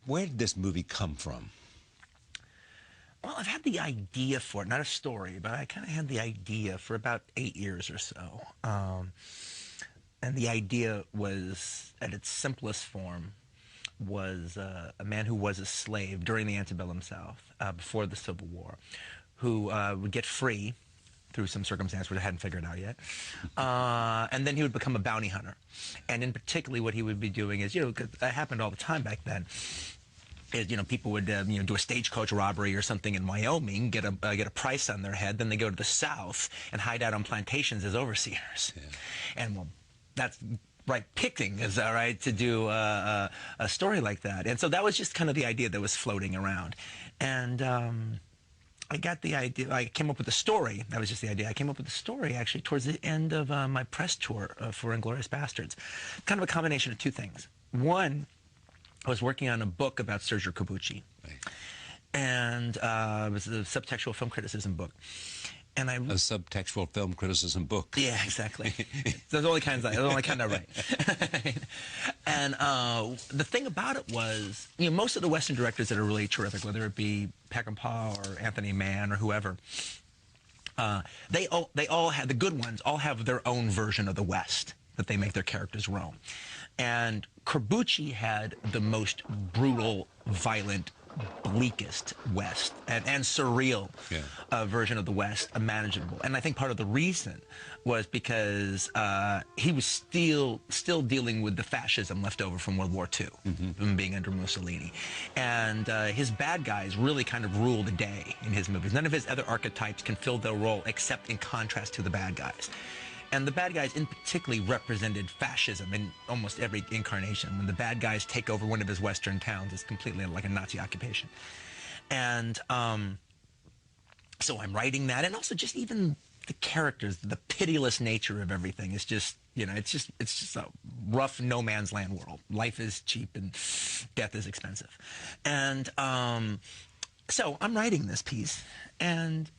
Where did this movie come from? Well, I've had the idea for it, not a story, but I kind of had the idea for about 8 years or so. And the idea was, at its simplest form, was a man who was a slave during the antebellum South, before the Civil War, who would get free through some circumstance which I hadn't figured out yet. And then he would become a bounty hunter. And in particularly what he would be doing is, 'cause it happened all the time back then, is, people would, do a stagecoach robbery or something in Wyoming, get a price on their head, then they go to the South and hide out on plantations as overseers. Yeah. And, well, that's right picking, is that right, to do a story like that. And so that was just kind of the idea that was floating around. And I got the idea, I came up with the story, that was just the idea. I came up with the story, actually, towards the end of my press tour for Inglourious Bastards. Kind of a combination of two things. One, I was working on a book about Sergio Corbucci. Right. And it was a subtextual film criticism book. And a subtextual film criticism book. Yeah, exactly. Those are the only kind I write. And the thing about it was, most of the Western directors that are really terrific, whether it be Peckinpah or Anthony Mann or whoever, they all have, the good ones all have their own version of the West that they make their characters roam. And Corbucci had the most brutal, violent, bleakest West and surreal version of the West imaginable. And I think part of the reason was because he was still dealing with the fascism left over from World War II, from being under Mussolini. And his bad guys really kind of rule the day in his movies. None of his other archetypes can fill their role except in contrast to the bad guys. And the bad guys in particularly represented fascism in almost every incarnation. When the bad guys take over one of his Western towns, it's completely like a Nazi occupation. And so I'm writing that, and also just even the characters, the pitiless nature of everything is just, it's just a rough no man's land world. Life is cheap and death is expensive. And so I'm writing this piece, and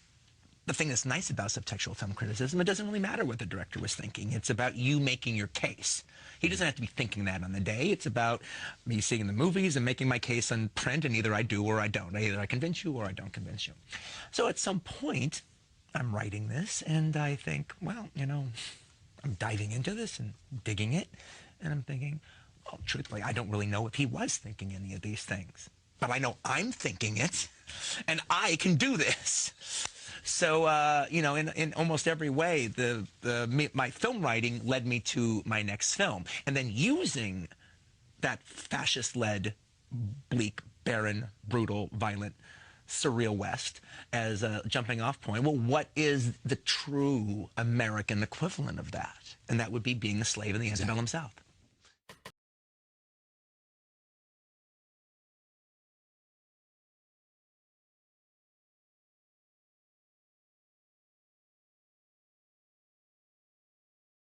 the thing that's nice about subtextual film criticism, it doesn't really matter what the director was thinking. It's about you making your case. He doesn't have to be thinking that on the day. It's about me seeing the movies and making my case on print, and either I do or I don't. Either I convince you or I don't convince you. So at some point, I'm writing this, and I think, well, I'm diving into this and digging it, and I'm thinking, well, truthfully, I don't really know if he was thinking any of these things. But I know I'm thinking it, and I can do this. So, in almost every way, my film writing led me to my next film. And then using that fascist-led, bleak, barren, brutal, violent, surreal West as a jumping-off point, well, what is the true American equivalent of that? And that would be being a slave in the antebellum South.